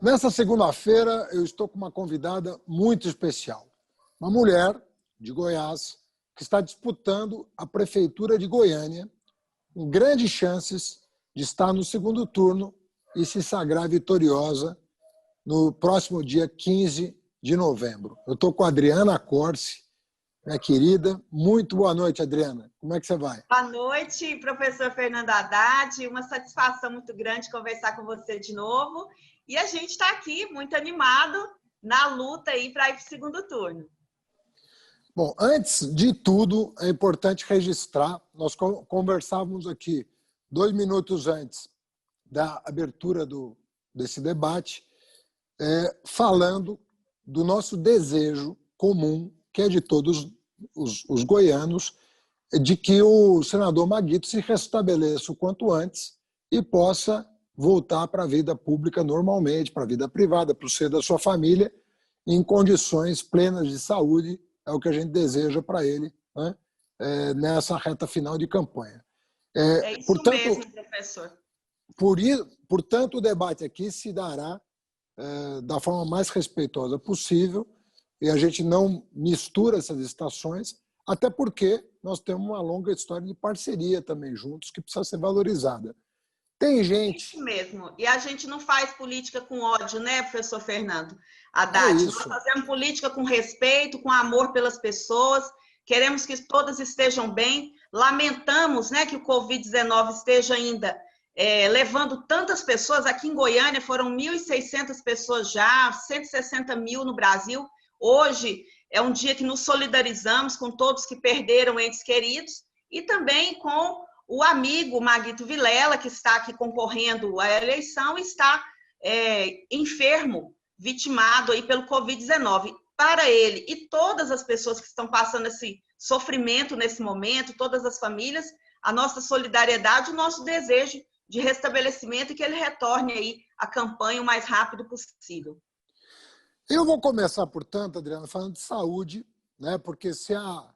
Nessa segunda-feira, eu estou com uma convidada muito especial. Uma mulher de Goiás que está disputando a Prefeitura de Goiânia, com grandes chances de estar no segundo turno e se sagrar vitoriosa no próximo dia 15 de novembro. Eu estou com a Adriana Corsi, minha querida. Muito boa noite, Adriana. Como é que você vai? Boa noite, professor Fernando Haddad. Uma satisfação muito grande conversar com você de novo. E a gente está aqui muito animado na luta aí para ir para o segundo turno. Bom, antes de tudo, é importante registrar, nós conversávamos aqui 2 minutos antes da abertura desse debate, falando do nosso desejo comum, que é de todos os goianos, de que o senador Maguito se restabeleça o quanto antes e possa voltar para a vida pública normalmente, para a vida privada, para o seio da sua família, em condições plenas de saúde. É o que a gente deseja para ele, né? Nessa reta final de campanha. É isso mesmo, professor. Portanto, o debate aqui se dará da forma mais respeitosa possível e a gente não mistura essas estações, até porque nós temos uma longa história de parceria também juntos que precisa ser valorizada. Tem gente... Isso mesmo. E a gente não faz política com ódio, né, professor Fernando Haddad? Nós fazemos política com respeito, com amor pelas pessoas, queremos que todas estejam bem. Lamentamos, né, que o Covid-19 esteja ainda levando tantas pessoas. Aqui em Goiânia foram 1.600 pessoas já, 160 mil no Brasil. Hoje é um dia que nos solidarizamos com todos que perderam entes queridos e também com o amigo Maguito Vilela, que está aqui concorrendo à eleição, está enfermo, vitimado aí pelo Covid-19. Para ele e todas as pessoas que estão passando esse sofrimento nesse momento, todas as famílias, a nossa solidariedade, o nosso desejo de restabelecimento e que ele retorne aí à campanha o mais rápido possível. Eu vou começar, portanto, Adriana, falando de saúde, né? Porque se a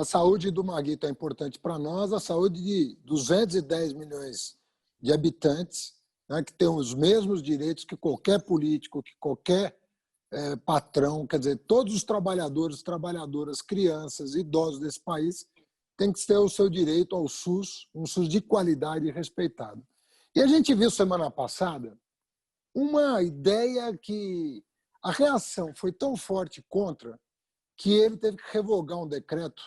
saúde do Maguito é importante para nós, a saúde de 210 milhões de habitantes, né, que têm os mesmos direitos que qualquer político, que qualquer patrão, quer dizer, todos os trabalhadores, trabalhadoras, crianças, idosos desse país têm que ter o seu direito ao SUS, um SUS de qualidade e respeitado. E a gente viu semana passada uma ideia que a reação foi tão forte contra que ele teve que revogar um decreto,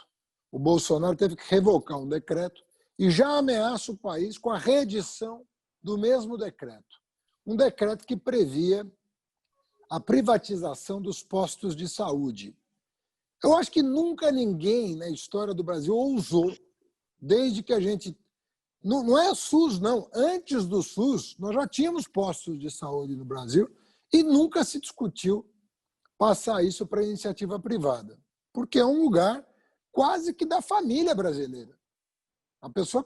o Bolsonaro teve que revogar um decreto e já ameaça o país com a reedição do mesmo decreto. Um decreto que previa a privatização dos postos de saúde. Eu acho que nunca ninguém na história do Brasil ousou, desde que a gente... Não é SUS, não. Antes do SUS, nós já tínhamos postos de saúde no Brasil e nunca se discutiu passar isso para a iniciativa privada, porque é um lugar quase que da família brasileira. A pessoa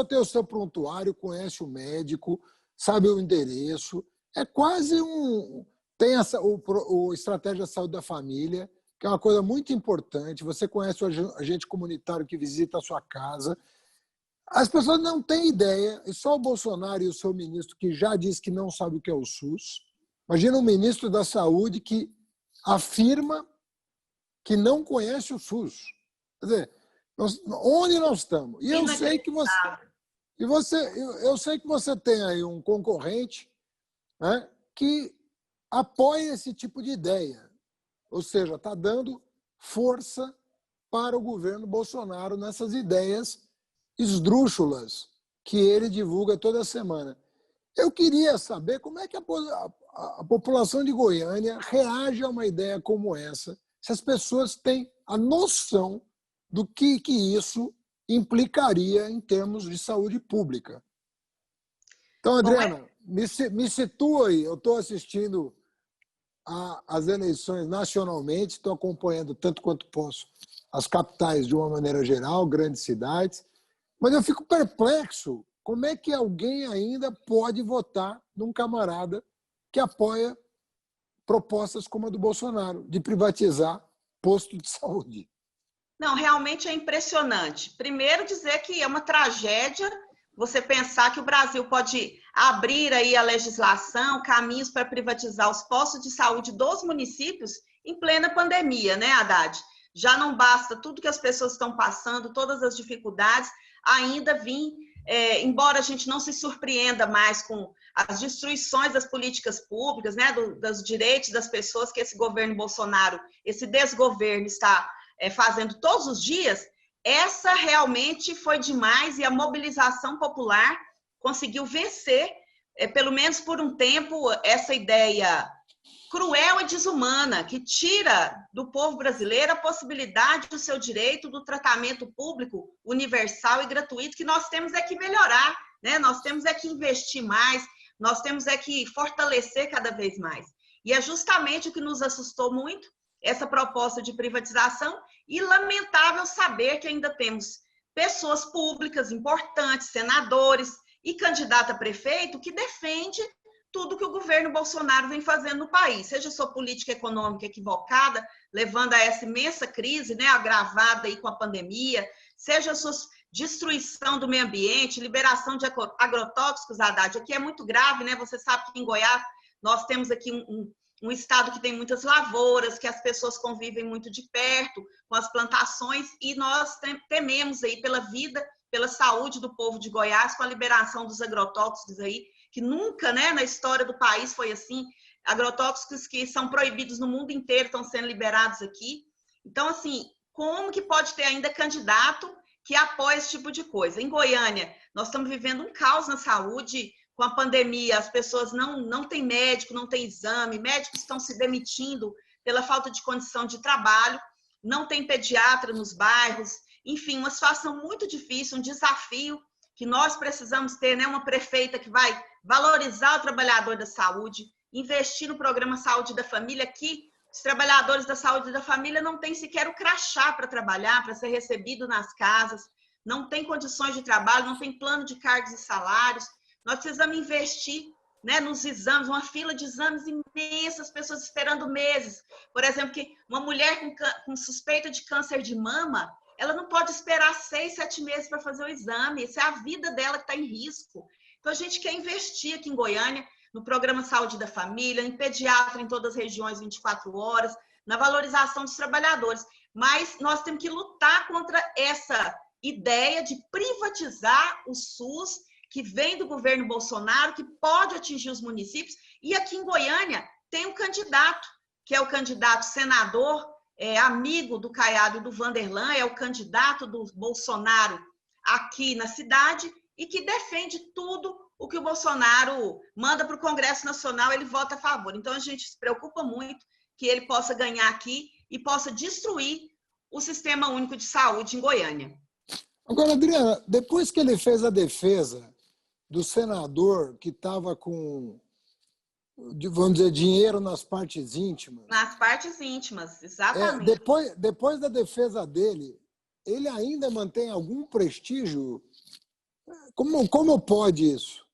tem o seu prontuário, conhece o médico, sabe o endereço, é quase um... Tem o Estratégia de Saúde da Família, que é uma coisa muito importante, você conhece o agente comunitário que visita a sua casa. As pessoas não têm ideia, e só o Bolsonaro e o seu ministro, que já disse que não sabe o que é o SUS. Imagina um ministro da Saúde que afirma que não conhece o SUS. Quer dizer, onde nós estamos? E eu sei que você tem aí um concorrente, né, que apoia esse tipo de ideia. Ou seja, está dando força para o governo Bolsonaro nessas ideias esdrúxulas que ele divulga toda semana. Eu queria saber como é que a população de Goiânia reage a uma ideia como essa, se as pessoas têm a noção do que isso implicaria em termos de saúde pública. Então, Adriana, me situa aí. Eu estou assistindo às eleições nacionalmente, estou acompanhando tanto quanto posso as capitais de uma maneira geral, grandes cidades, mas eu fico perplexo. Como é que alguém ainda pode votar num camarada que apoia propostas como a do Bolsonaro, de privatizar posto de saúde? Não, realmente é impressionante. Primeiro, dizer que é uma tragédia você pensar que o Brasil pode abrir aí a legislação, caminhos para privatizar os postos de saúde dos municípios em plena pandemia, né, Haddad? Já não basta tudo que as pessoas estão passando, todas as dificuldades, ainda vir, embora a gente não se surpreenda mais com as destruições das políticas públicas, né, dos direitos das pessoas que esse governo Bolsonaro, esse desgoverno está fazendo todos os dias, essa realmente foi demais e a mobilização popular conseguiu vencer, pelo menos por um tempo, essa ideia cruel e desumana que tira do povo brasileiro a possibilidade do seu direito do tratamento público universal e gratuito, que nós temos que melhorar, né? Nós temos que investir mais, nós temos que fortalecer cada vez mais. E é justamente o que nos assustou muito, essa proposta de privatização, e lamentável saber que ainda temos pessoas públicas importantes, senadores e candidato a prefeito que defende tudo que o governo Bolsonaro vem fazendo no país, seja sua política econômica equivocada, levando a essa imensa crise, né, agravada aí com a pandemia, seja a sua destruição do meio ambiente, liberação de agrotóxicos, Haddad, aqui é muito grave, né? Você sabe que em Goiás nós temos aqui um estado que tem muitas lavouras, que as pessoas convivem muito de perto com as plantações, e nós tememos aí pela vida, pela saúde do povo de Goiás, com a liberação dos agrotóxicos aí, que nunca, né, na história do país foi assim, agrotóxicos que são proibidos no mundo inteiro estão sendo liberados aqui. Então, assim, como que pode ter ainda candidato que apoia esse tipo de coisa? Em Goiânia, nós estamos vivendo um caos na saúde, com a pandemia, as pessoas não têm médico, não têm exame, médicos estão se demitindo pela falta de condição de trabalho, não tem pediatra nos bairros, enfim, uma situação muito difícil, um desafio que nós precisamos ter, né, uma prefeita que vai valorizar o trabalhador da saúde, investir no programa Saúde da Família, que os trabalhadores da saúde da família não têm sequer o crachá para trabalhar, para ser recebido nas casas, não tem condições de trabalho, não tem plano de cargos e salários. Nós precisamos investir, né, nos exames, uma fila de exames imensa, as pessoas esperando meses. Por exemplo, que uma mulher com suspeita de câncer de mama, ela não pode esperar 6, 7 meses para fazer o exame, essa é a vida dela que está em risco. Então, a gente quer investir aqui em Goiânia, no programa Saúde da Família, em pediatra em todas as regiões 24 horas, na valorização dos trabalhadores. Mas nós temos que lutar contra essa ideia de privatizar o SUS, que vem do governo Bolsonaro, que pode atingir os municípios. E aqui em Goiânia tem um candidato, que é o candidato senador, amigo do Caiado e do Vanderlan, é o candidato do Bolsonaro aqui na cidade e que defende tudo o que o Bolsonaro manda para o Congresso Nacional, ele vota a favor. Então, a gente se preocupa muito que ele possa ganhar aqui e possa destruir o Sistema Único de Saúde em Goiânia. Agora, Adriana, depois que ele fez a defesa do senador que estava com, vamos dizer, dinheiro nas partes íntimas. Nas partes íntimas, exatamente. Depois da defesa dele, ele ainda mantém algum prestígio? Como pode isso?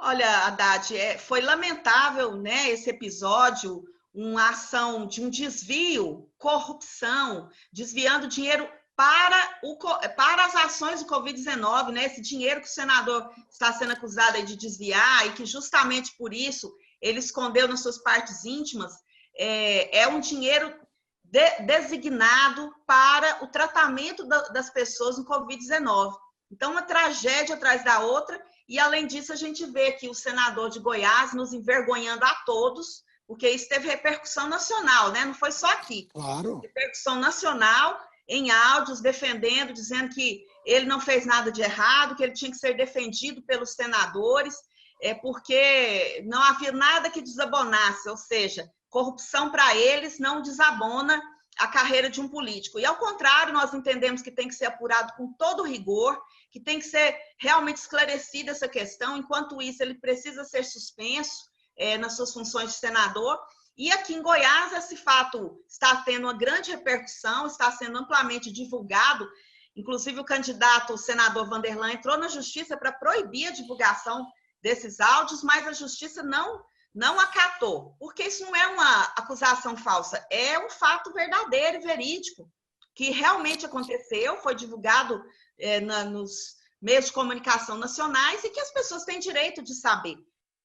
Olha, Haddad, foi lamentável, né, esse episódio, uma ação de um desvio, corrupção, desviando dinheiro para as ações do Covid-19, né? Esse dinheiro que o senador está sendo acusado de desviar e que justamente por isso ele escondeu nas suas partes íntimas, é um dinheiro designado para o tratamento das pessoas no Covid-19. Então, uma tragédia atrás da outra, e além disso a gente vê que o senador de Goiás nos envergonhando a todos, porque isso teve repercussão nacional, né? Não foi só aqui. Claro. Repercussão nacional, em áudios, defendendo, dizendo que ele não fez nada de errado, que ele tinha que ser defendido pelos senadores, porque não havia nada que desabonasse, ou seja, corrupção para eles não desabona a carreira de um político. E, ao contrário, nós entendemos que tem que ser apurado com todo rigor, que tem que ser realmente esclarecida essa questão. Enquanto isso, ele precisa ser suspenso nas suas funções de senador. E aqui em Goiás, esse fato está tendo uma grande repercussão, está sendo amplamente divulgado. Inclusive, o candidato, o senador Vanderlan, entrou na justiça para proibir a divulgação desses áudios, mas a justiça não acatou, porque isso não é uma acusação falsa, é um fato verdadeiro e verídico, que realmente aconteceu, foi divulgado meios de comunicação nacionais e que as pessoas têm direito de saber.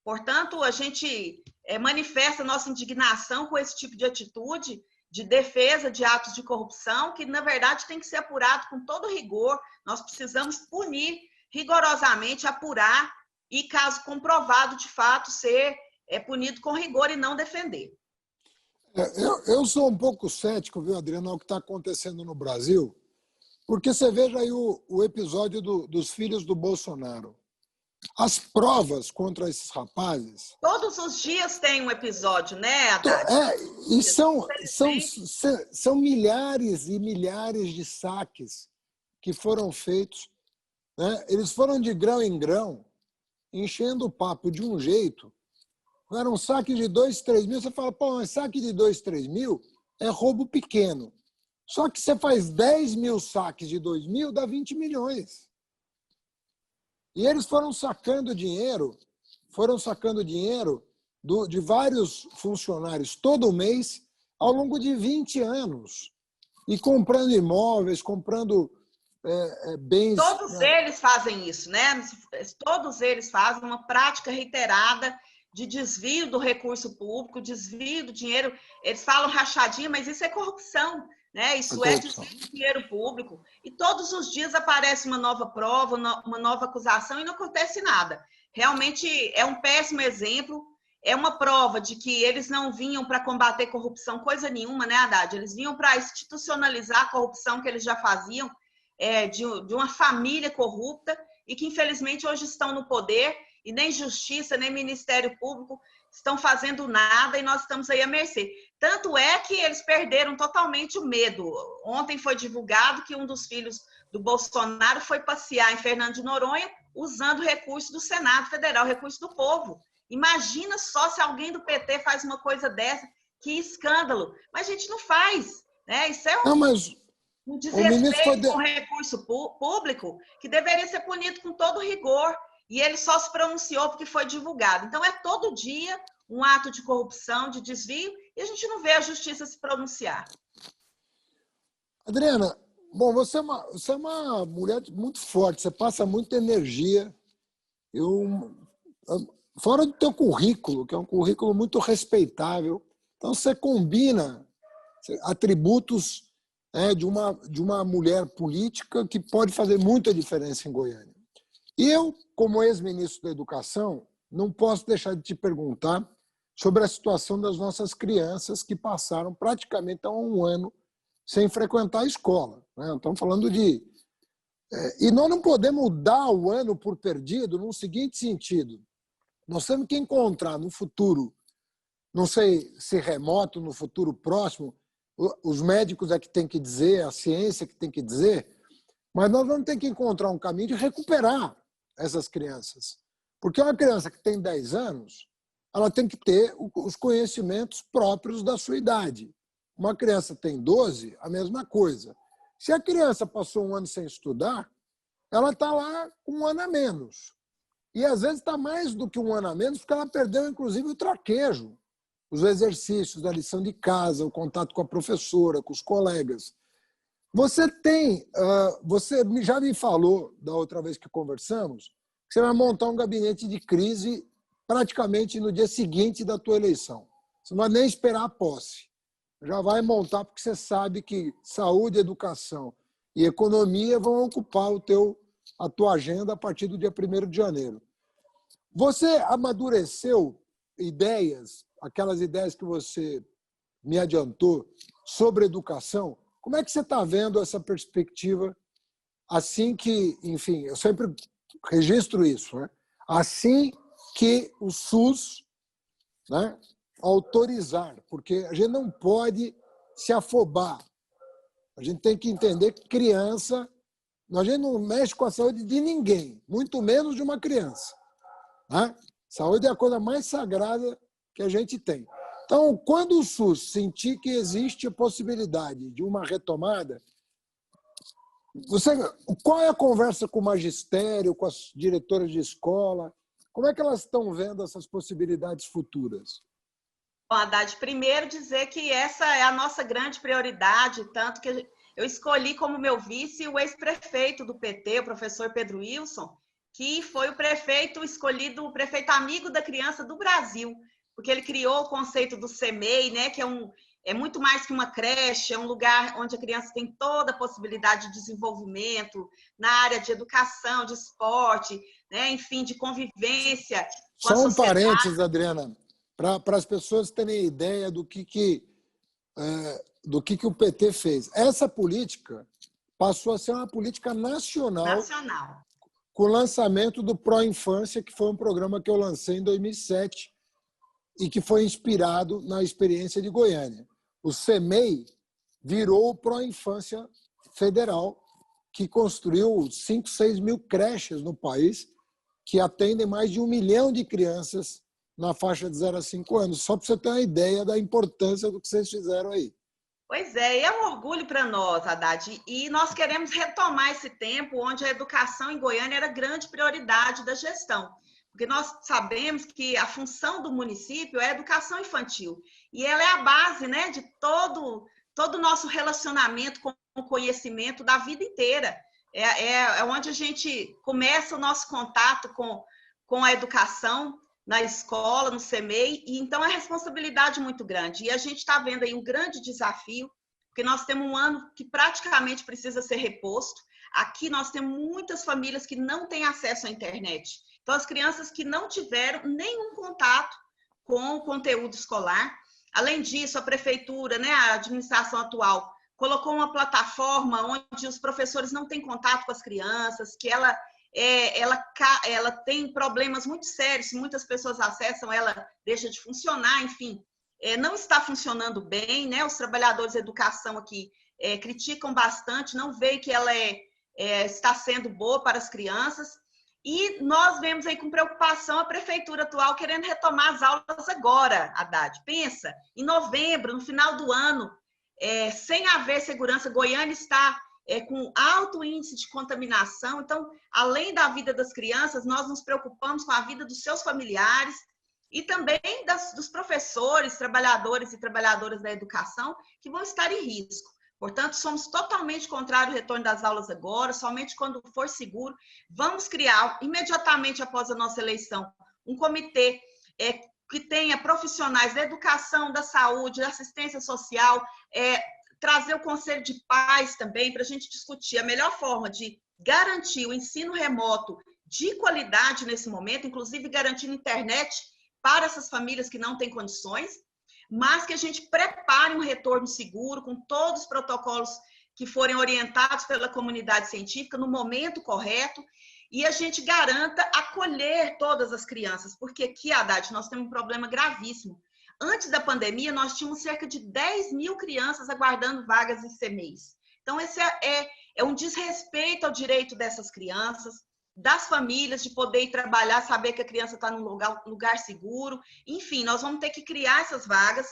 Portanto, a gente manifesta nossa indignação com esse tipo de atitude de defesa de atos de corrupção, que, na verdade, tem que ser apurado com todo rigor. Nós precisamos punir rigorosamente, apurar e, caso comprovado, de fato, ser punido com rigor e não defender. Eu sou um pouco cético, viu, Adriana, ao que está acontecendo no Brasil, porque você veja aí o episódio dos filhos do Bolsonaro. As provas contra esses rapazes... Todos os dias tem um episódio, né, Haddad? E são milhares e milhares de saques que foram feitos, né? Eles foram de grão em grão, enchendo o papo de um jeito. Era um saque de 2, 3 mil, você fala, pô, mas saque de 2, 3 mil é roubo pequeno. Só que você faz 10 mil saques de 2 mil, dá 20 milhões. E eles foram sacando dinheiro de vários funcionários todo mês, ao longo de 20 anos. E comprando imóveis, comprando bens... Todos eles fazem isso, né? Todos eles fazem uma prática reiterada de desvio do recurso público, desvio do dinheiro. Eles falam rachadinha, mas isso é corrupção, né? Isso é desvio de dinheiro público. E todos os dias aparece uma nova prova, uma nova acusação e não acontece nada. Realmente é um péssimo exemplo. É uma prova de que eles não vinham para combater corrupção, coisa nenhuma, né, Haddad? Eles vinham para institucionalizar a corrupção que eles já faziam, de uma família corrupta e que, infelizmente, hoje estão no poder e nem Justiça, nem Ministério Público estão fazendo nada e nós estamos aí à mercê. Tanto é que eles perderam totalmente o medo. Ontem foi divulgado que um dos filhos do Bolsonaro foi passear em Fernando de Noronha usando recurso do Senado Federal, recurso do povo. Imagina só se alguém do PT faz uma coisa dessa, que escândalo. Mas a gente não faz, né? Isso é um desrespeito com o recurso público que deveria ser punido com todo rigor. E ele só se pronunciou porque foi divulgado. Então, é todo dia um ato de corrupção, de desvio, e a gente não vê a justiça se pronunciar. Adriana, bom, você é uma mulher muito forte, você passa muita energia. Fora do teu currículo, que é um currículo muito respeitável, então você combina atributos de uma mulher política que pode fazer muita diferença em Goiânia. E eu, como ex-ministro da Educação, não posso deixar de te perguntar sobre a situação das nossas crianças que passaram praticamente há um ano sem frequentar a escola, né? Estamos falando de... E nós não podemos dar o ano por perdido no seguinte sentido. Nós temos que encontrar no futuro, não sei se remoto, no futuro próximo, os médicos é que tem que dizer, a ciência que tem que dizer, mas nós vamos ter que encontrar um caminho de recuperar essas crianças. Porque uma criança que tem 10 anos, ela tem que ter os conhecimentos próprios da sua idade. Uma criança tem 12, a mesma coisa. Se a criança passou um ano sem estudar, ela está lá com um ano a menos. E às vezes está mais do que um ano a menos, porque ela perdeu, inclusive, o traquejo, os exercícios, a lição de casa, o contato com a professora, com os colegas. Você já me falou, da outra vez que conversamos, que você vai montar um gabinete de crise praticamente no dia seguinte da tua eleição. Você não vai nem esperar a posse. Já vai montar, porque você sabe que saúde, educação e economia vão ocupar a tua agenda a partir do dia 1º de janeiro. Você amadureceu ideias, aquelas ideias que você me adiantou sobre educação? Como é que você está vendo essa perspectiva assim que, enfim, eu sempre registro isso, né? Assim que o SUS, né, autorizar, porque a gente não pode se afobar. A gente tem que entender que criança, a gente não mexe com a saúde de ninguém, muito menos de uma criança, né? Saúde é a coisa mais sagrada que a gente tem. Então, quando o SUS sentir que existe a possibilidade de uma retomada, qual é a conversa com o magistério, com as diretoras de escola? Como é que elas estão vendo essas possibilidades futuras? Bom, Haddad, primeiro dizer que essa é a nossa grande prioridade, tanto que eu escolhi como meu vice o ex-prefeito do PT, o professor Pedro Wilson, que foi o prefeito escolhido, o prefeito amigo da criança do Brasil, porque ele criou o conceito do CEMEI, né, que é muito mais que uma creche, é um lugar onde a criança tem toda a possibilidade de desenvolvimento na área de educação, de esporte, né, enfim, de convivência com a Só um sociedade. parênteses, Adriana, para as pessoas terem ideia do que o PT fez. Essa política passou a ser uma política nacional. Com o lançamento do Pro Infância, que foi um programa que eu lancei em 2007 e que foi inspirado na experiência de Goiânia. O CEMEI virou o Pro Infância Federal, que construiu 5, 6 mil creches no país, que atendem mais de 1 milhão de crianças na faixa de 0 a 5 anos. Só para você ter uma ideia da importância do que vocês fizeram aí. Pois é, e é um orgulho para nós, Haddad, e nós queremos retomar esse tempo onde a educação em Goiânia era grande prioridade da gestão, porque nós sabemos que a função do município é a educação infantil, e ela é a base, né, de todo o nosso relacionamento com o conhecimento da vida inteira. É onde a gente começa o nosso contato com a educação, na escola, no CEMEI, e então é responsabilidade muito grande. E a gente está vendo aí um grande desafio, porque nós temos um ano que praticamente precisa ser reposto. Aqui nós temos muitas famílias que não têm acesso à internet. Então, as crianças que não tiveram nenhum contato com o conteúdo escolar. Além disso, a prefeitura, né, a administração atual, colocou uma plataforma onde os professores não têm contato com as crianças, que ela tem problemas muito sérios, se muitas pessoas acessam, ela deixa de funcionar, enfim, não está funcionando bem, né? Os trabalhadores da educação aqui criticam bastante, não veem que ela está sendo boa para as crianças, e nós vemos aí com preocupação a prefeitura atual querendo retomar as aulas agora, Haddad. Pensa, em novembro, no final do ano, sem haver segurança, Goiânia está com alto índice de contaminação. Então, além da vida das crianças, nós nos preocupamos com a vida dos seus familiares e também dos professores, trabalhadores e trabalhadoras da educação que vão estar em risco. Portanto, somos totalmente contrários ao retorno das aulas agora, somente quando for seguro. Vamos criar, imediatamente após a nossa eleição, um comitê que tenha profissionais da educação, da saúde, da assistência social, trazer o Conselho de Pais também para a gente discutir a melhor forma de garantir o ensino remoto de qualidade nesse momento, inclusive garantindo internet para essas famílias que não têm condições, mas que a gente prepare um retorno seguro com todos os protocolos que forem orientados pela comunidade científica no momento correto e a gente garanta acolher todas as crianças, porque aqui, Haddad, nós temos um problema gravíssimo. Antes da pandemia, nós tínhamos cerca de 10 mil crianças aguardando vagas em CEMEIs. Então, esse é um desrespeito ao direito dessas crianças, das famílias, de poder ir trabalhar, saber que a criança está num lugar seguro. Enfim, nós vamos ter que criar essas vagas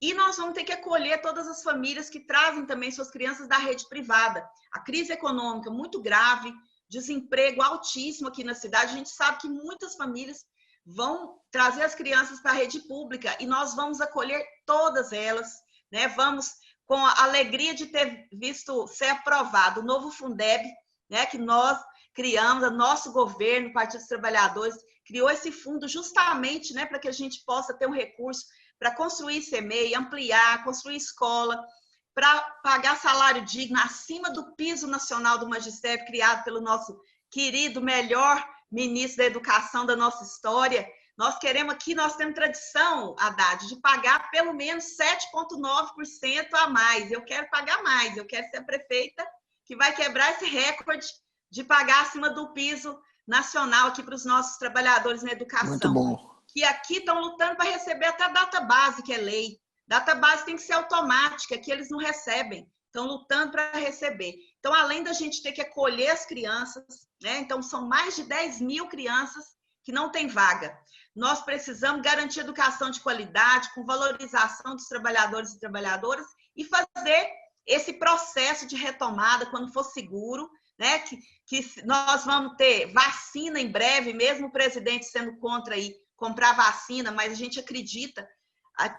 e nós vamos ter que acolher todas as famílias que trazem também suas crianças da rede privada. A crise econômica muito grave, desemprego altíssimo aqui na cidade. A gente sabe que muitas famílias vão trazer as crianças para a rede pública e nós vamos acolher todas elas, né? Vamos, com a alegria de ter visto ser aprovado o novo Fundeb, né? Que nós criamos, o nosso governo, o Partido dos Trabalhadores, criou esse fundo justamente, né, para que a gente possa ter um recurso para construir CEMEI, ampliar, construir escola, para pagar salário digno acima do piso nacional do magistério, criado pelo nosso querido, melhor ministro da Educação da nossa história. Nós queremos aqui, nós temos tradição, Haddad, de pagar pelo menos 7,9% a mais. Eu quero pagar mais, eu quero ser a prefeita que vai quebrar esse recorde de pagar acima do piso nacional aqui para os nossos trabalhadores na educação. Muito bom. Que aqui estão lutando para receber até a data base, que é lei. Data base tem que ser automática, que eles não recebem. Estão lutando para receber. Então, além da gente ter que acolher as crianças, né? Então, são mais de 10 mil crianças que não têm vaga. Nós precisamos garantir educação de qualidade, com valorização dos trabalhadores e trabalhadoras, e fazer esse processo de retomada quando for seguro, né? Que nós vamos ter vacina em breve, mesmo o presidente sendo contra aí comprar vacina, mas a gente acredita,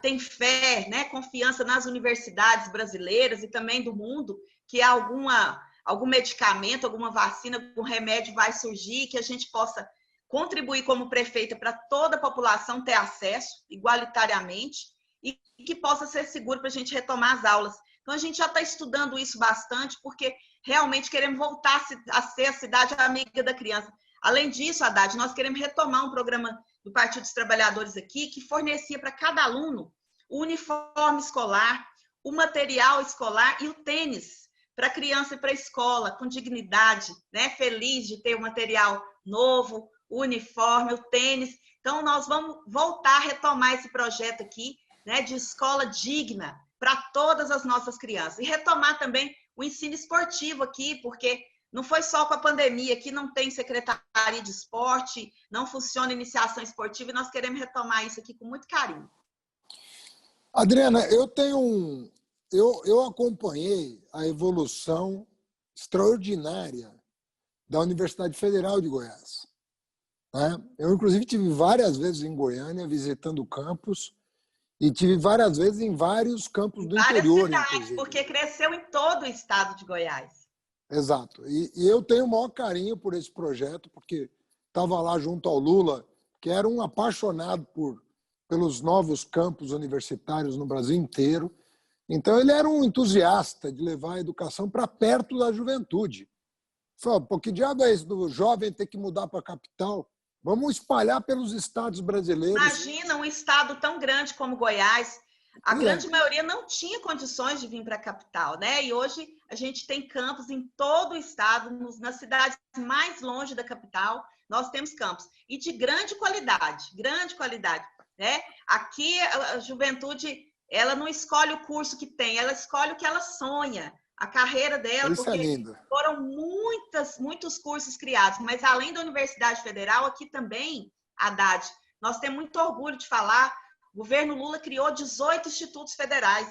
tem fé, né, confiança nas universidades brasileiras e também do mundo, que algum medicamento, alguma vacina, algum remédio vai surgir, que a gente possa contribuir como prefeita para toda a população ter acesso igualitariamente e que possa ser seguro para a gente retomar as aulas. Então, a gente já está estudando isso bastante, porque realmente queremos voltar a ser a cidade amiga da criança. Além disso, Haddad, nós queremos retomar um programa do Partido dos Trabalhadores aqui, que fornecia para cada aluno o uniforme escolar, o material escolar e o tênis para a criança ir para a escola com dignidade, né? Feliz de ter o material novo, o uniforme, o tênis. Então, nós vamos voltar a retomar esse projeto aqui, né, de escola digna para todas as nossas crianças. E retomar também o ensino esportivo aqui, porque não foi só com a pandemia, aqui não tem secretaria de esporte, não funciona iniciação esportiva, e nós queremos retomar isso aqui com muito carinho. Adriana, eu acompanhei a evolução extraordinária da Universidade Federal de Goiás. Né? Eu, inclusive, tive várias vezes em Goiânia, visitando o campus, e tive várias vezes em vários campos do interior, cidades, inclusive. Porque cresceu em todo o estado de Goiás. Exato. E eu tenho o maior carinho por esse projeto, porque estava lá junto ao Lula, que era um apaixonado pelos novos campos universitários no Brasil inteiro. Então, ele era um entusiasta de levar a educação para perto da juventude. Falou, pô, que diabo é isso do jovem ter que mudar para a capital? Vamos espalhar pelos estados brasileiros. Imagina um estado tão grande como Goiás. A grande maioria não tinha condições de vir para a capital, né? E hoje a gente tem campos em todo o estado, nas cidades mais longe da capital, nós temos campos. E de grande qualidade, né? Aqui a juventude, ela não escolhe o curso que tem, ela escolhe o que ela sonha, a carreira dela, isso porque é lindo. Foram muitos cursos criados, mas além da Universidade Federal, aqui também, Haddad, nós temos muito orgulho de falar, o governo Lula criou 18 institutos federais.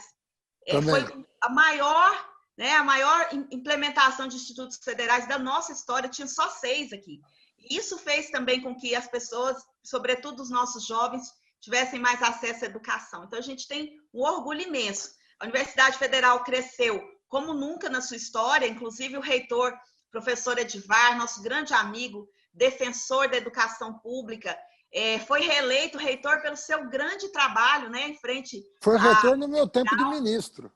Foi a maior implementação de institutos federais da nossa história, tinha só 6 aqui. Isso fez também com que as pessoas, sobretudo os nossos jovens, tivessem mais acesso à educação. Então, a gente tem um orgulho imenso. A Universidade Federal cresceu como nunca na sua história, inclusive o reitor, professor Edivar, nosso grande amigo, defensor da educação pública, foi reeleito reitor pelo seu grande trabalho, né, em frente... Foi reitor no meu tempo de ministro.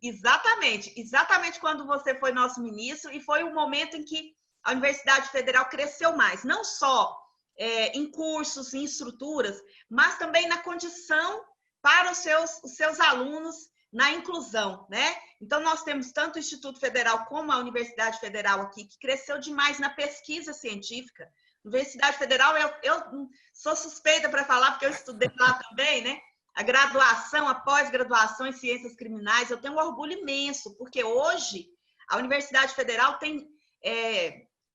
Exatamente quando você foi nosso ministro, e foi o momento em que a Universidade Federal cresceu mais, não só em cursos, em estruturas, mas também na condição para os seus alunos, na inclusão, né? Então, nós temos tanto o Instituto Federal como a Universidade Federal aqui, que cresceu demais na pesquisa científica. Universidade Federal, eu sou suspeita para falar, porque eu estudei lá também, né? A graduação, a pós-graduação em Ciências Criminais, eu tenho um orgulho imenso, porque hoje a Universidade Federal tem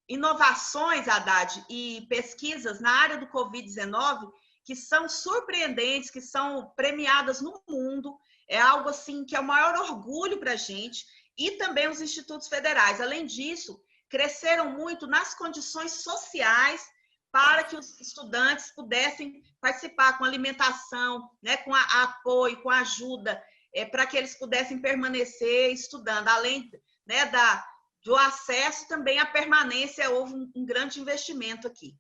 inovações, Haddad, e pesquisas na área do Covid-19 que são surpreendentes, que são premiadas no mundo. É algo assim que é o maior orgulho para a gente, e também os institutos federais. Além disso, cresceram muito nas condições sociais para que os estudantes pudessem participar com alimentação, né, com apoio, com ajuda, para que eles pudessem permanecer estudando. Além, né, do acesso, também a permanência, houve um grande investimento aqui.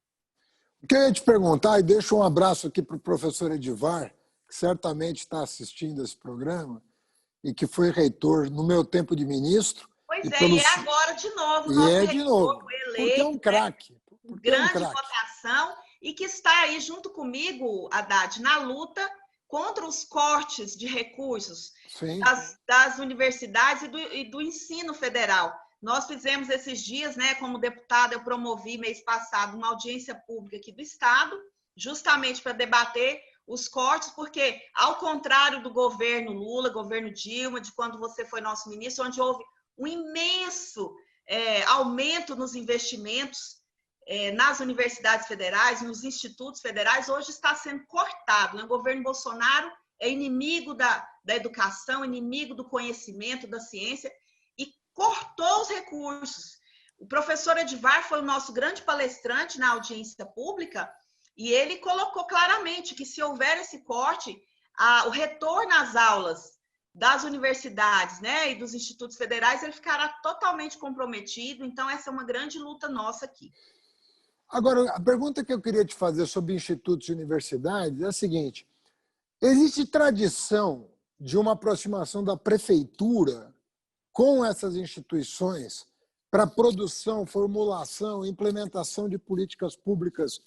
O que eu ia te perguntar, e deixo um abraço aqui para o professor Edivar, que certamente está assistindo esse programa, e que foi reitor no meu tempo de ministro. Pois e é agora de novo. E é de novo, eleito, porque é um craque. Grande votação, e que está aí junto comigo, Haddad, na luta contra os cortes de recursos das universidades e do ensino federal. Nós fizemos esses dias, né, como deputada, eu promovi mês passado uma audiência pública aqui do Estado, justamente para debater os cortes, porque, ao contrário do governo Lula, governo Dilma, de quando você foi nosso ministro, onde houve um imenso aumento nos investimentos nas universidades federais, nos institutos federais, hoje está sendo cortado, né? O governo Bolsonaro é inimigo da educação, inimigo do conhecimento, da ciência, e cortou os recursos. O professor Edivar foi o nosso grande palestrante na audiência pública, e ele colocou claramente que, se houver esse corte, o retorno às aulas das universidades, né, e dos institutos federais, ele ficará totalmente comprometido. Então, essa é uma grande luta nossa aqui. Agora, a pergunta que eu queria te fazer sobre institutos e universidades é a seguinte: existe tradição de uma aproximação da prefeitura com essas instituições para produção, formulação, implementação de políticas públicas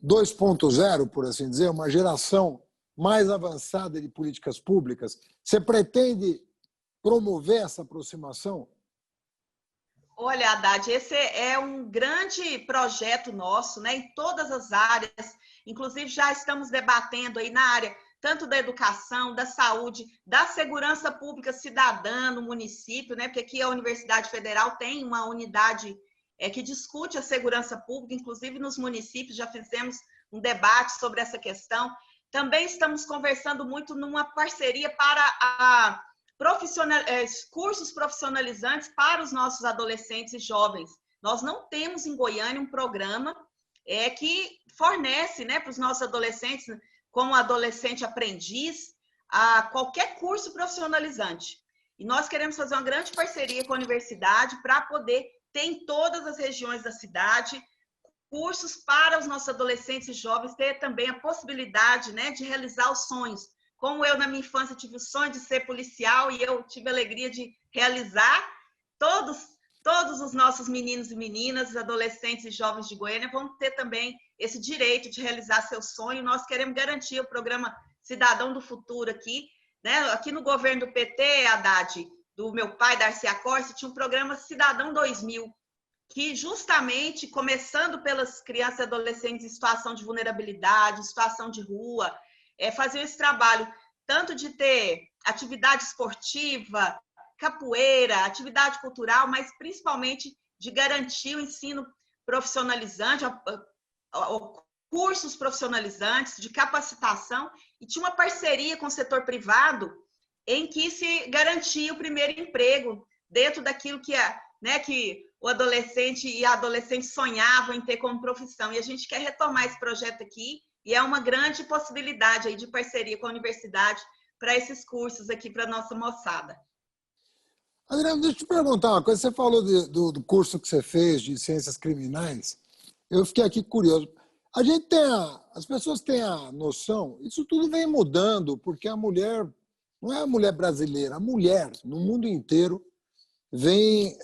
2.0, por assim dizer, uma geração mais avançada de políticas públicas? Você pretende promover essa aproximação? Olha, Haddad, esse é um grande projeto nosso, né, em todas as áreas. Inclusive, já estamos debatendo aí na área tanto da educação, da saúde, da segurança pública cidadã no município, né, porque aqui a Universidade Federal tem uma unidade que discute a segurança pública, inclusive nos municípios já fizemos um debate sobre essa questão. Também estamos conversando muito numa parceria para cursos profissionalizantes para os nossos adolescentes e jovens. Nós não temos em Goiânia um programa que fornece, né, para os nossos adolescentes, como adolescente aprendiz, a qualquer curso profissionalizante. E nós queremos fazer uma grande parceria com a universidade para poder ter em todas as regiões da cidade cursos para os nossos adolescentes e jovens ter também a possibilidade, né, de realizar os sonhos. Como eu, na minha infância, tive o sonho de ser policial e eu tive a alegria de realizar, todos os nossos meninos e meninas, adolescentes e jovens de Goiânia vão ter também esse direito de realizar seu sonho. Nós queremos garantir o programa Cidadão do Futuro aqui, né? Aqui no governo do PT, Haddad, do meu pai, Darcy Accorsi, tinha um programa Cidadão 2000, que justamente, começando pelas crianças e adolescentes em situação de vulnerabilidade, situação de rua, fazer esse trabalho, tanto de ter atividade esportiva, capoeira, atividade cultural, mas principalmente de garantir o ensino profissionalizante, cursos profissionalizantes, de capacitação, e tinha uma parceria com o setor privado em que se garantia o primeiro emprego dentro daquilo que que o adolescente e a adolescente sonhavam em ter como profissão. E a gente quer retomar esse projeto aqui, e é uma grande possibilidade aí de parceria com a universidade para esses cursos aqui para a nossa moçada. Adriana, deixa eu te perguntar uma coisa. Você falou do curso que você fez de ciências criminais. Eu fiquei aqui curioso. As pessoas têm a noção, isso tudo vem mudando, porque a mulher, não é a mulher brasileira, a mulher no mundo inteiro vem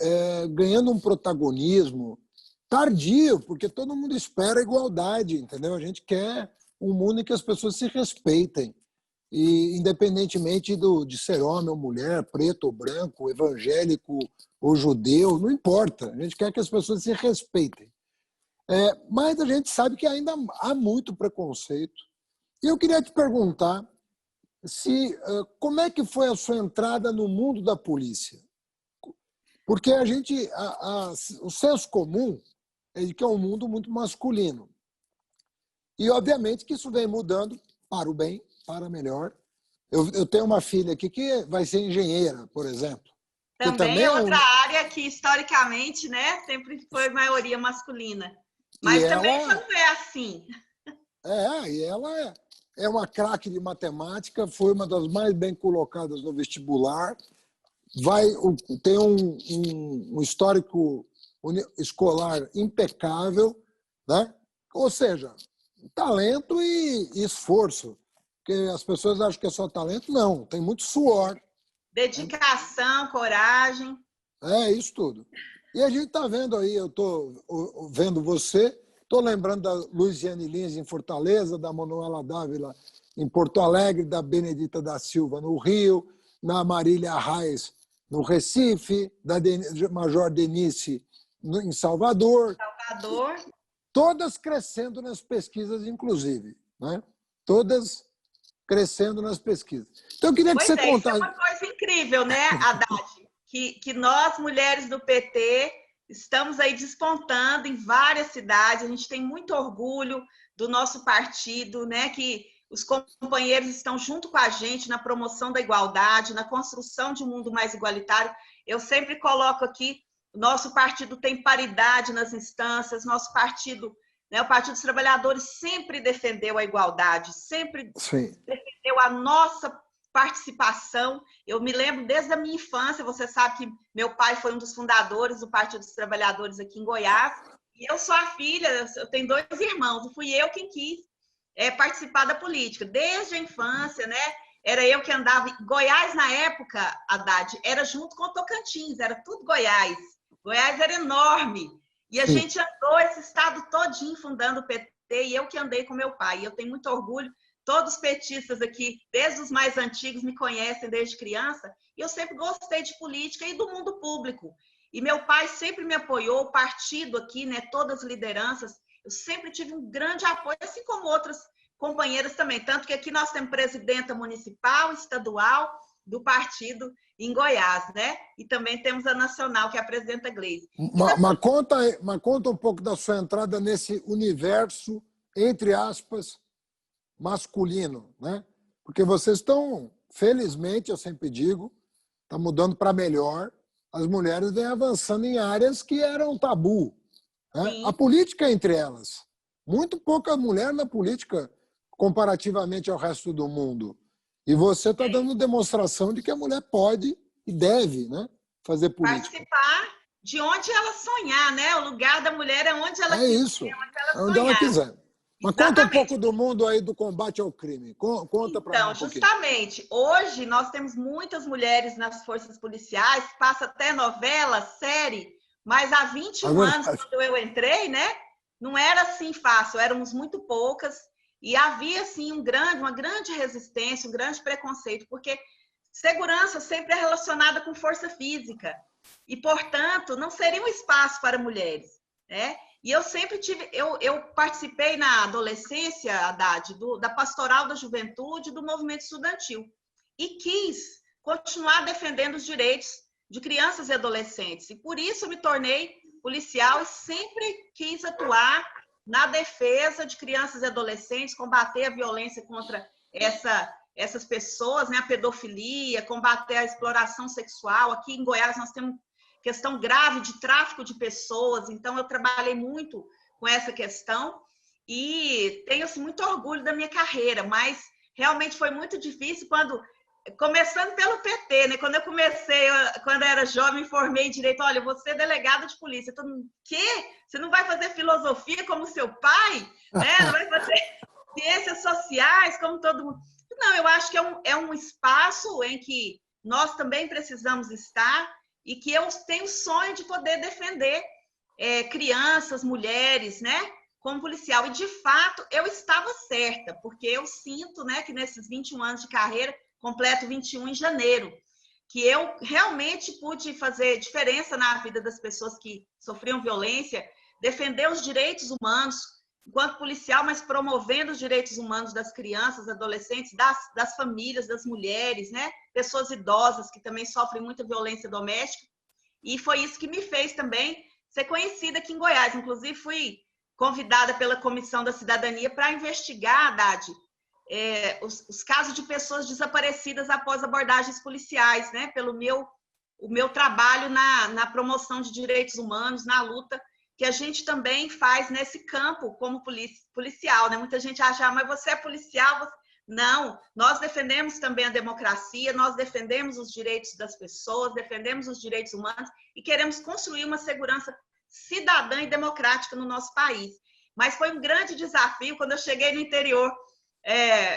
ganhando um protagonismo tardio, porque todo mundo espera a igualdade, entendeu? A gente quer um mundo em que as pessoas se respeitem, e independentemente de ser homem ou mulher, preto ou branco, evangélico ou judeu, não importa. A gente quer que as pessoas se respeitem. Mas a gente sabe que ainda há muito preconceito. E eu queria te perguntar como é que foi a sua entrada no mundo da polícia? Porque o senso comum é de que é um mundo muito masculino. E, obviamente, que isso vem mudando para o bem, para melhor. Eu tenho uma filha aqui que vai ser engenheira, por exemplo. Também é outra área que, historicamente, né, sempre foi maioria masculina. Mas também não é assim. E ela é uma craque de matemática, foi uma das mais bem colocadas no vestibular, tem um histórico escolar impecável, né? Ou seja, talento e esforço. Porque as pessoas acham que é só talento. Não, tem muito suor. Dedicação, coragem. Isso tudo. E a gente está vendo aí, eu estou vendo você, estou lembrando da Luiziane Lins em Fortaleza, da Manuela Dávila em Porto Alegre, da Benedita da Silva no Rio, na Marília Reis no Recife, da Major Denise em Salvador. Todas crescendo nas pesquisas, inclusive. Né? Todas crescendo nas pesquisas. Então, eu queria que você contasse. Isso é uma coisa incrível, né, Haddad? que nós, mulheres do PT, estamos aí despontando em várias cidades. A gente tem muito orgulho do nosso partido, né? Que os companheiros estão junto com a gente na promoção da igualdade, na construção de um mundo mais igualitário. Eu sempre coloco aqui, nosso partido tem paridade nas instâncias, nosso partido, né, o Partido dos Trabalhadores sempre defendeu a igualdade, sempre defendeu a nossa participação. Eu me lembro desde a minha infância, você sabe que meu pai foi um dos fundadores do Partido dos Trabalhadores aqui em Goiás, e eu sou a filha, eu tenho 2 irmãos, e fui eu quem quis participar da política, desde a infância, né? Era eu que andava. Goiás, na época, Haddad, era junto com o Tocantins, era tudo Goiás. Goiás era enorme. E a gente andou esse estado todinho fundando o PT, e eu que andei com meu pai. E eu tenho muito orgulho. Todos os petistas aqui, desde os mais antigos, me conhecem desde criança. E eu sempre gostei de política e do mundo público. E meu pai sempre me apoiou, o partido aqui, né, todas as lideranças. Eu sempre tive um grande apoio, assim como outras companheiras também. Tanto que aqui nós temos presidenta municipal, estadual, do partido em Goiás, né? E também temos a nacional, que é a presidenta Gleisi. Mas conta um pouco da sua entrada nesse universo, entre aspas, masculino, né? Porque vocês estão, felizmente, eu sempre digo, está mudando para melhor. As mulheres vêm avançando em áreas que eram tabu, né? A política entre elas. Muito pouca mulher na política comparativamente ao resto do mundo. E você está dando demonstração de que a mulher pode e deve, né, fazer política. Participar de onde ela sonhar, né? O lugar da mulher é onde ela quiser. Isso, onde ela quiser. Mas conta um pouco do mundo aí do combate ao crime. Conta para mim um pouquinho. Justamente, hoje nós temos muitas mulheres nas forças policiais, passa até novela, série, mas há 21 anos, quando eu entrei, né, não era assim fácil, éramos muito poucas, e havia, assim, uma grande resistência, um grande preconceito, porque segurança sempre é relacionada com força física, e, portanto, não seria um espaço para mulheres, né? E eu sempre tive, eu participei na adolescência, Haddad, da Pastoral da Juventude, do movimento estudantil, e quis continuar defendendo os direitos de crianças e adolescentes, e por isso eu me tornei policial e sempre quis atuar na defesa de crianças e adolescentes, combater a violência contra essas pessoas, né, a pedofilia, combater a exploração sexual. Aqui em Goiás nós temos questão grave de tráfico de pessoas, então eu trabalhei muito com essa questão e tenho assim, muito orgulho da minha carreira, mas realmente foi muito difícil começando pelo PT, né? Quando eu comecei, quando eu era jovem, formei em direito, olha, você é delegada de polícia. Todo mundo, quê? Você não vai fazer filosofia como seu pai? Né? Não vai fazer ciências sociais como todo mundo? Não, eu acho que é um espaço em que nós também precisamos estar e que eu tenho o sonho de poder defender crianças, mulheres, né? Como policial. E, de fato, eu estava certa, porque eu sinto, né, que nesses 21 anos de carreira, completo 21 em janeiro, que eu realmente pude fazer diferença na vida das pessoas que sofriam violência, defender os direitos humanos enquanto policial, mas promovendo os direitos humanos das crianças, adolescentes, das famílias, das mulheres, né? Pessoas idosas que também sofrem muita violência doméstica. E foi isso que me fez também ser conhecida aqui em Goiás. Inclusive, fui convidada pela Comissão da Cidadania para investigar, Haddad, os casos de pessoas desaparecidas após abordagens policiais, né? Pelo o meu trabalho na promoção de direitos humanos, na luta que a gente também faz nesse campo como policial, né? Muita gente acha, mas você é policial? Não, nós defendemos também a democracia, nós defendemos os direitos das pessoas, defendemos os direitos humanos e queremos construir uma segurança cidadã e democrática no nosso país. Mas foi um grande desafio quando eu cheguei no interior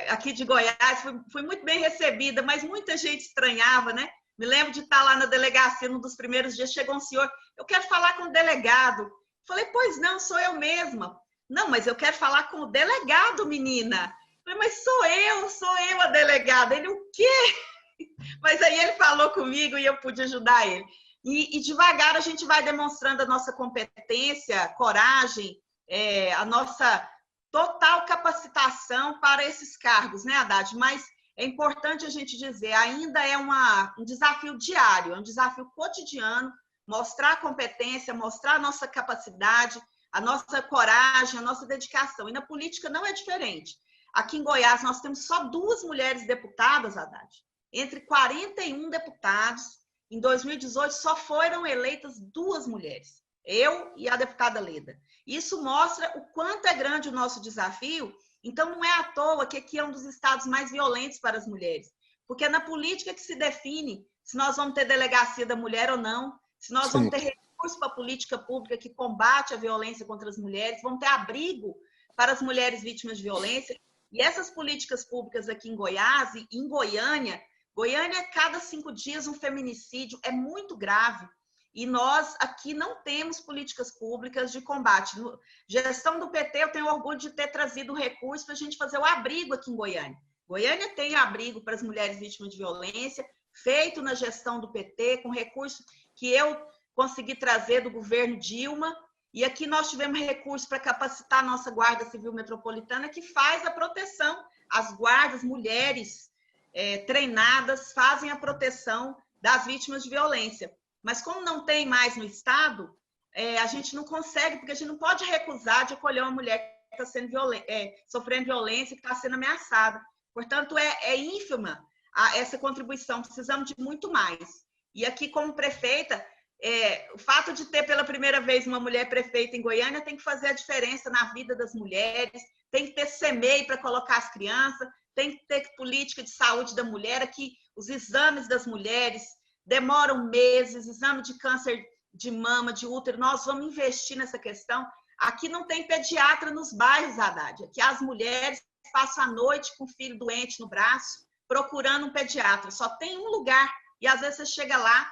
aqui de Goiás, fui muito bem recebida, mas muita gente estranhava, né? Me lembro de estar lá na delegacia, num dos primeiros dias, chegou um senhor, eu quero falar com o delegado. Falei, pois não, sou eu mesma. Não, mas eu quero falar com o delegado, menina. Falei, mas sou eu a delegada. Ele, o quê? Mas aí ele falou comigo e eu pude ajudar ele. E devagar a gente vai demonstrando a nossa competência, coragem, a nossa total capacitação para esses cargos, né, Haddad? Mas é importante a gente dizer, ainda é um desafio diário, é um desafio cotidiano, mostrar a competência, mostrar a nossa capacidade, a nossa coragem, a nossa dedicação. E na política não é diferente. Aqui em Goiás nós temos só 2 mulheres deputadas, Haddad. Entre 41 deputados, em 2018 só foram eleitas 2 mulheres, eu e a deputada Leda. Isso mostra o quanto é grande o nosso desafio. Então não é à toa que aqui é um dos estados mais violentos para as mulheres, porque é na política que se define se nós vamos ter delegacia da mulher ou não, se nós vamos ter recurso para a política pública que combate a violência contra as mulheres, vamos ter abrigo para as mulheres vítimas de violência. E essas políticas públicas aqui em Goiás e em Goiânia, cada 5 dias um feminicídio, é muito grave. E nós aqui não temos políticas públicas de combate. Gestão do PT, eu tenho orgulho de ter trazido recurso para a gente fazer o abrigo aqui em Goiânia. Goiânia tem abrigo para as mulheres vítimas de violência, feito na gestão do PT, com recurso que eu consegui trazer do governo Dilma. E aqui nós tivemos recursos para capacitar a nossa Guarda Civil Metropolitana, que faz a proteção. As guardas, mulheres treinadas, fazem a proteção das vítimas de violência. Mas como não tem mais no Estado, a gente não consegue, porque a gente não pode recusar de acolher uma mulher que está sendo sofrendo violência, que está sendo ameaçada. Portanto, é ínfima essa contribuição, precisamos de muito mais. E aqui, como prefeita, o fato de ter pela primeira vez uma mulher prefeita em Goiânia tem que fazer a diferença na vida das mulheres, tem que ter CEMEI para colocar as crianças, tem que ter política de saúde da mulher. Aqui, os exames das mulheres demoram meses, exame de câncer de mama, de útero, nós vamos investir nessa questão. Aqui não tem pediatra nos bairros, Haddad. Aqui as mulheres passam a noite com o filho doente no braço, procurando um pediatra. Só tem um lugar. E às vezes você chega lá,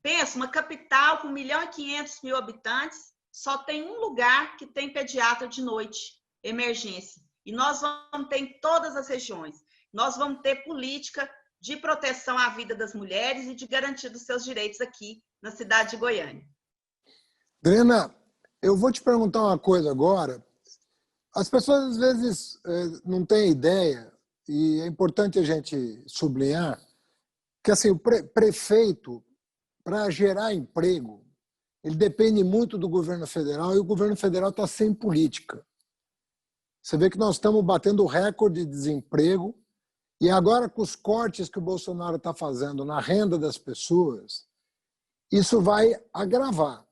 pensa, uma capital com 1.500.000 habitantes, só tem um lugar que tem pediatra de noite, emergência. E nós vamos ter em todas as regiões. Nós vamos ter política de proteção à vida das mulheres e de garantia dos seus direitos aqui na cidade de Goiânia. Adriana, eu vou te perguntar uma coisa agora. As pessoas às vezes não têm ideia, e é importante a gente sublinhar, que assim, o prefeito, para gerar emprego, ele depende muito do governo federal, e o governo federal está sem política. Você vê que nós estamos batendo recorde de desemprego, e agora, com os cortes que o Bolsonaro está fazendo na renda das pessoas, isso vai agravar.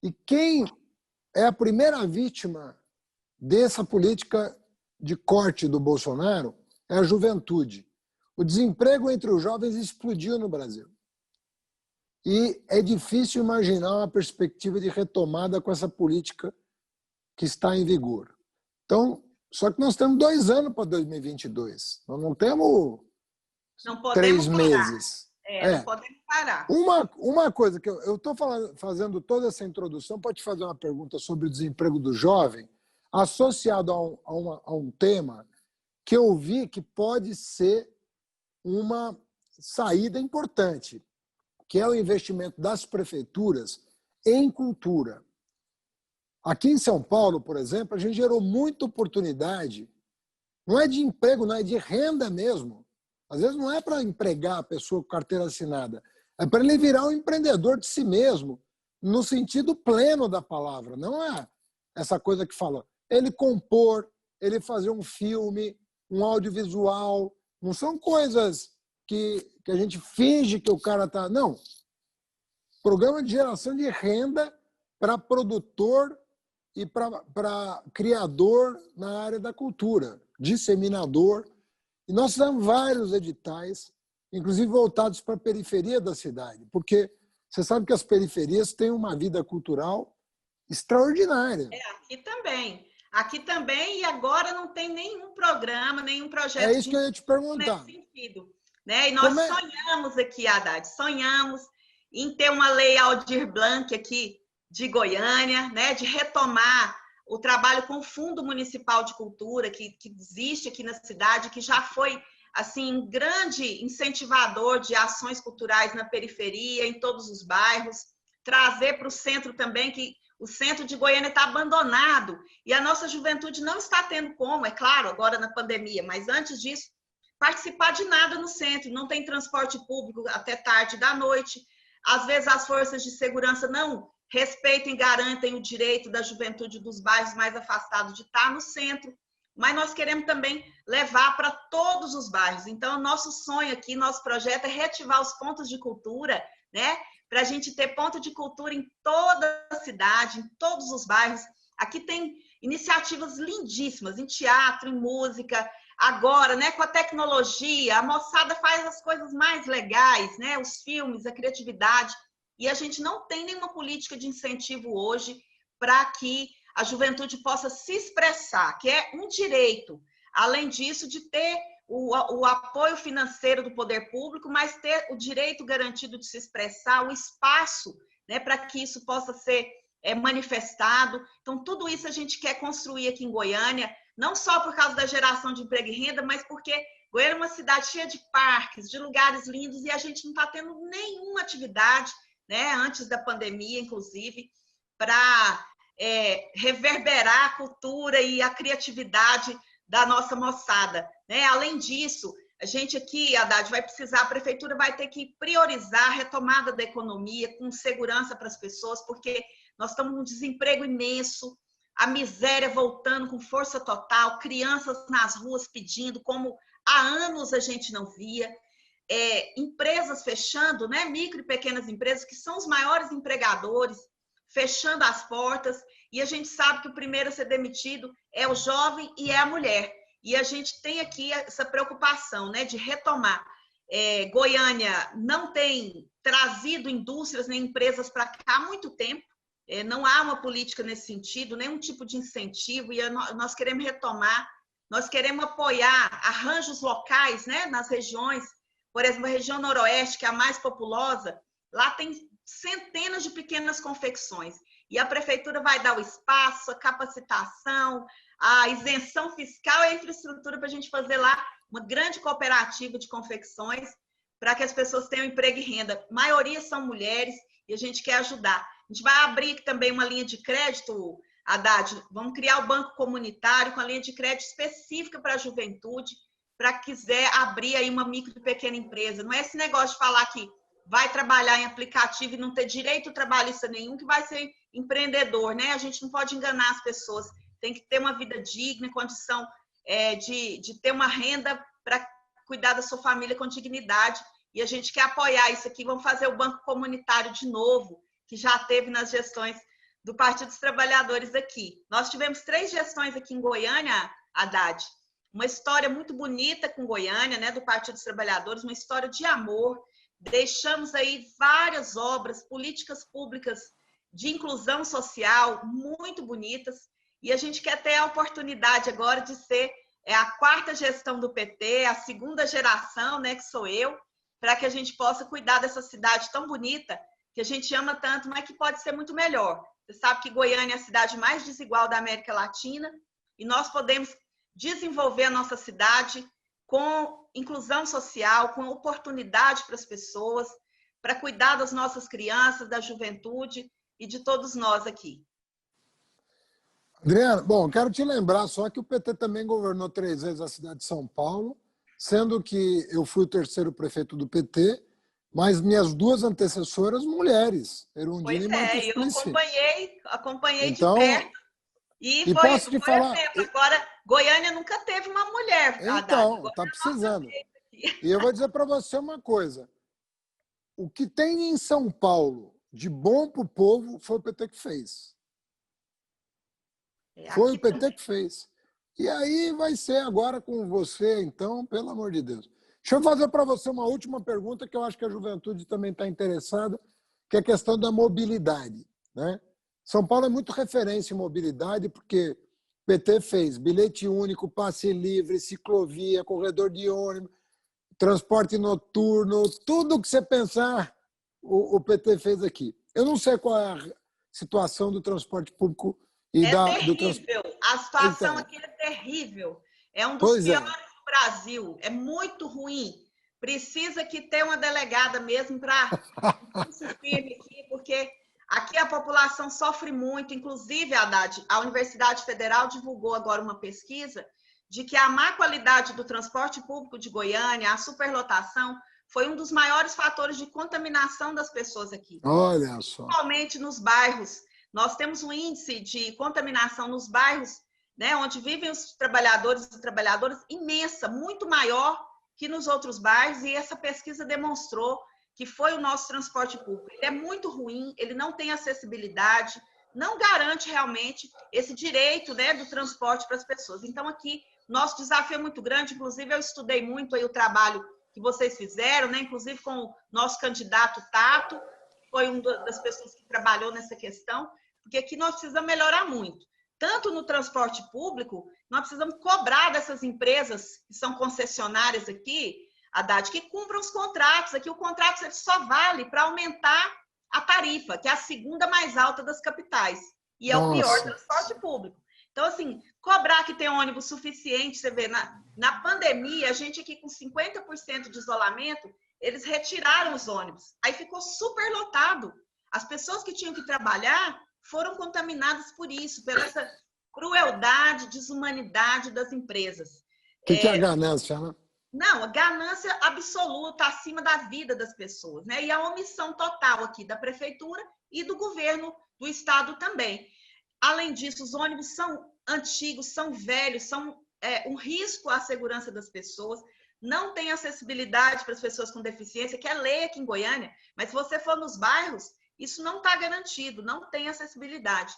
E quem é a primeira vítima dessa política de corte do Bolsonaro é a juventude. O desemprego entre os jovens explodiu no Brasil. E é difícil imaginar uma perspectiva de retomada com essa política que está em vigor. Então, só que nós temos 2 anos para 2022. Nós não temos 3 meses. Não podemos parar. Uma coisa que eu estou fazendo toda essa introdução para te fazer uma pergunta sobre o desemprego do jovem, associado a um tema que eu vi que pode ser uma saída importante, que é o investimento das prefeituras em cultura. Aqui em São Paulo, por exemplo, a gente gerou muita oportunidade, não é de emprego, não é de renda mesmo. Às vezes não é para empregar a pessoa com carteira assinada, é para ele virar um empreendedor de si mesmo, no sentido pleno da palavra. Não é essa coisa que fala, ele compor, ele fazer um filme, um audiovisual, não são coisas que a gente finge que o cara está... Não. Programa de geração de renda para produtor e para criador na área da cultura, disseminador. E nós fizemos vários editais, inclusive voltados para a periferia da cidade, porque você sabe que as periferias têm uma vida cultural extraordinária. Aqui também. Aqui também, e agora não tem nenhum programa, nenhum projeto. É isso que eu ia te perguntar. Nesse sentido, né? E nós sonhamos aqui, Haddad, sonhamos em ter uma lei Aldir Blanc aqui de Goiânia, né? De retomar o trabalho com o Fundo Municipal de Cultura, que existe aqui na cidade, que já foi assim, um grande incentivador de ações culturais na periferia, em todos os bairros, trazer para o centro também, que o centro de Goiânia está abandonado e a nossa juventude não está tendo como, é claro, agora na pandemia, mas antes disso, participar de nada no centro, não tem transporte público até tarde da noite, às vezes as forças de segurança não respeitam e garantem o direito da juventude dos bairros mais afastados de estar no centro, mas nós queremos também levar para todos os bairros. Então, nosso sonho aqui, nosso projeto é reativar os pontos de cultura, né? Para a gente ter ponto de cultura em toda a cidade, em todos os bairros. Aqui tem iniciativas lindíssimas, em teatro, em música. agora, né, com a tecnologia, a moçada faz as coisas mais legais, né, os filmes, a criatividade, e a gente não tem nenhuma política de incentivo hoje para que a juventude possa se expressar, que é um direito. Além disso, de ter o apoio financeiro do poder público, mas ter o direito garantido de se expressar, o espaço, né, para que isso possa ser manifestado. Então, tudo isso a gente quer construir aqui em Goiânia, não só por causa da geração de emprego e renda, mas porque Goiânia é uma cidade cheia de parques, de lugares lindos, e a gente não está tendo nenhuma atividade, né, antes da pandemia, inclusive, para reverberar a cultura e a criatividade da nossa moçada, né? Além disso, a gente aqui, Haddad, vai precisar, a prefeitura vai ter que priorizar a retomada da economia com segurança para as pessoas, porque nós estamos num desemprego imenso, a miséria voltando com força total, crianças nas ruas pedindo, como há anos a gente não via, empresas fechando, né? Micro e pequenas empresas, que são os maiores empregadores, fechando as portas, e a gente sabe que o primeiro a ser demitido é o jovem e é a mulher. E a gente tem aqui essa preocupação, né, de retomar. Goiânia não tem trazido indústrias nem empresas para cá há muito tempo, não há uma política nesse sentido, nenhum tipo de incentivo, e nós queremos retomar, nós queremos apoiar arranjos locais, né, nas regiões, por exemplo, a região noroeste, que é a mais populosa, lá tem centenas de pequenas confecções, e a prefeitura vai dar o espaço, a capacitação, a isenção fiscal e a infraestrutura para a gente fazer lá uma grande cooperativa de confecções para que as pessoas tenham emprego e renda. A maioria são mulheres e a gente quer ajudar. A gente vai abrir também uma linha de crédito, Haddad, vamos criar o banco comunitário com a linha de crédito específica para a juventude, para quiser abrir aí uma micro e pequena empresa. Não é esse negócio de falar que vai trabalhar em aplicativo e não ter direito trabalhista nenhum que vai ser empreendedor, né? A gente não pode enganar as pessoas. Tem que ter uma vida digna, condição de ter uma renda para cuidar da sua família com dignidade. E a gente quer apoiar isso aqui. Vamos fazer o Banco Comunitário de novo, que já teve nas gestões do Partido dos Trabalhadores aqui. Nós tivemos 3 gestões aqui em Goiânia, Haddad. Uma história muito bonita com Goiânia, né, do Partido dos Trabalhadores, uma história de amor. Deixamos aí várias obras, políticas públicas de inclusão social muito bonitas. E a gente quer ter a oportunidade agora de ser a 4ª gestão do PT, a 2ª geração, né, que sou eu, para que a gente possa cuidar dessa cidade tão bonita, que a gente ama tanto, mas que pode ser muito melhor. Você sabe que Goiânia é a cidade mais desigual da América Latina, e nós podemos desenvolver a nossa cidade com inclusão social, com oportunidade para as pessoas, para cuidar das nossas crianças, da juventude e de todos nós aqui. Adriana, bom, quero te lembrar só que o PT também governou 3 vezes a cidade de São Paulo, sendo que eu fui o 3º prefeito do PT, mas minhas 2 antecessoras, mulheres, Erundina e Marta Suplicy. Eu acompanhei então, de perto. E posso te falar... exemplo. Agora, Goiânia nunca teve uma mulher. Então, está precisando. E eu vou dizer para você uma coisa. O que tem em São Paulo de bom para o povo foi o PT que fez. Foi o PT que fez. E aí vai ser agora com você, então, pelo amor de Deus. Deixa eu fazer para você uma última pergunta que eu acho que a juventude também está interessada, que é a questão da mobilidade, né? São Paulo é muito referência em mobilidade porque o PT fez bilhete único, passe livre, ciclovia, corredor de ônibus, transporte noturno, tudo que você pensar, o PT fez aqui. Eu não sei qual é a situação do transporte público e terrível. A situação aqui é terrível. É um dos piores do Brasil. É muito ruim. Precisa que ter uma delegada mesmo para firme aqui, porque aqui a população sofre muito. Inclusive, Haddad, a Universidade Federal divulgou agora uma pesquisa de que a má qualidade do transporte público de Goiânia, a superlotação, foi um dos maiores fatores de contaminação das pessoas aqui. Olha só. Principalmente nos bairros. Nós temos um índice de contaminação nos bairros, né, onde vivem os trabalhadores e trabalhadoras, imensa, muito maior que nos outros bairros, e essa pesquisa demonstrou que foi o nosso transporte público. Ele é muito ruim, ele não tem acessibilidade, não garante realmente esse direito, né, do transporte para as pessoas. Então, aqui, Nosso desafio é muito grande, inclusive eu estudei muito aí o trabalho que vocês fizeram, né? Inclusive com o nosso candidato Tato, que foi uma das pessoas que trabalhou nessa questão, porque aqui nós precisamos melhorar muito. Tanto no transporte público, nós precisamos cobrar dessas empresas que são concessionárias aqui, Haddad, que cumpram os contratos. Aqui o contrato só vale para aumentar a tarifa, que é a segunda mais alta das capitais. E é o pior transporte público. Então, assim, cobrar que tem ônibus suficiente, você vê, na pandemia, a gente aqui com 50% de isolamento, eles retiraram os ônibus. Aí ficou super lotado. As pessoas que tinham que trabalhar foram contaminadas por isso, pela essa crueldade, desumanidade das empresas. O que é a ganância, né? Não, a ganância absoluta acima da vida das pessoas, né? E a omissão total aqui da prefeitura e do governo do estado também. Além disso, os ônibus são antigos, são velhos, são um risco à segurança das pessoas, não tem acessibilidade para as pessoas com deficiência, que é lei aqui em Goiânia, mas se você for nos bairros, isso não está garantido, não tem acessibilidade.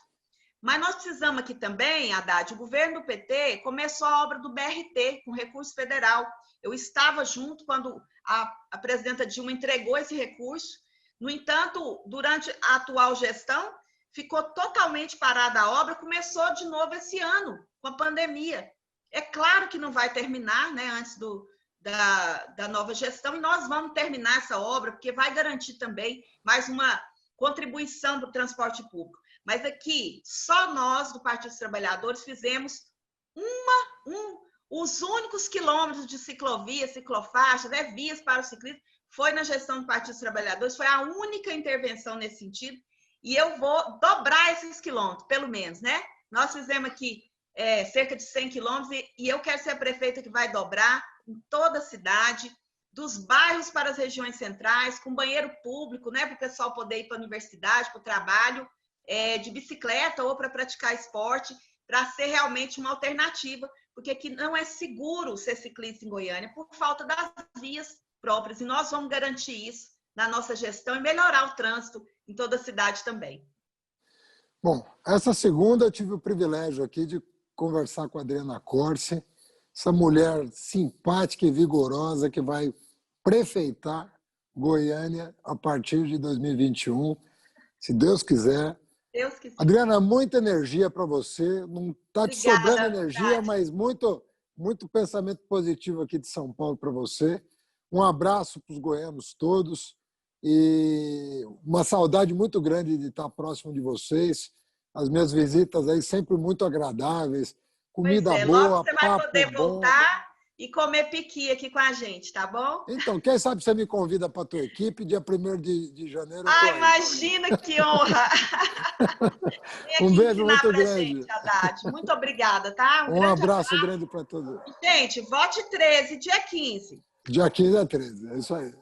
Mas nós precisamos aqui também, Haddad, o governo do PT começou a obra do BRT, com recurso federal. Eu estava junto quando a presidenta Dilma entregou esse recurso. No entanto, durante a atual gestão, ficou totalmente parada a obra, começou de novo esse ano, com a pandemia. É claro que não vai terminar, né, antes da nova gestão, e nós vamos terminar essa obra, porque vai garantir também mais uma contribuição para o transporte público. Mas aqui, só nós, do Partido dos Trabalhadores, fizemos os únicos quilômetros de ciclovia, ciclofaixas, vias para o ciclismo, foi na gestão do Partido dos Trabalhadores, foi a única intervenção nesse sentido, e eu vou dobrar esses quilômetros, pelo menos, né? Nós fizemos aqui cerca de 100 quilômetros, e eu quero ser a prefeita que vai dobrar em toda a cidade, dos bairros para as regiões centrais, com banheiro público, né? Para o pessoal poder ir para a universidade, para o trabalho, de bicicleta ou para praticar esporte, para ser realmente uma alternativa, porque aqui não é seguro ser ciclista em Goiânia por falta das vias próprias, e nós vamos garantir isso na nossa gestão e melhorar o trânsito em toda a cidade também. Bom, essa segunda eu tive o privilégio aqui de conversar com a Adriana Corsi, essa mulher simpática e vigorosa que vai prefeitar Goiânia a partir de 2021, se Deus quiser. Deus quiser. Adriana, muita energia para você. Não está te sobrando energia, mas muito pensamento positivo aqui de São Paulo para você. Um abraço para os goianos todos e uma saudade muito grande de estar próximo de vocês. As minhas visitas aí sempre muito agradáveis, comida boa, logo você vai poder bom. voltar e comer piqui aqui com a gente, tá bom? Então, quem sabe você me convida para a tua equipe, dia 1º de janeiro. Imagina que honra! Um beijo muito grande. Gente, Haddad. Muito obrigada, tá? Um abraço grande para todos. Gente, vote 13, dia 15. Dia 15 a 13, é isso aí.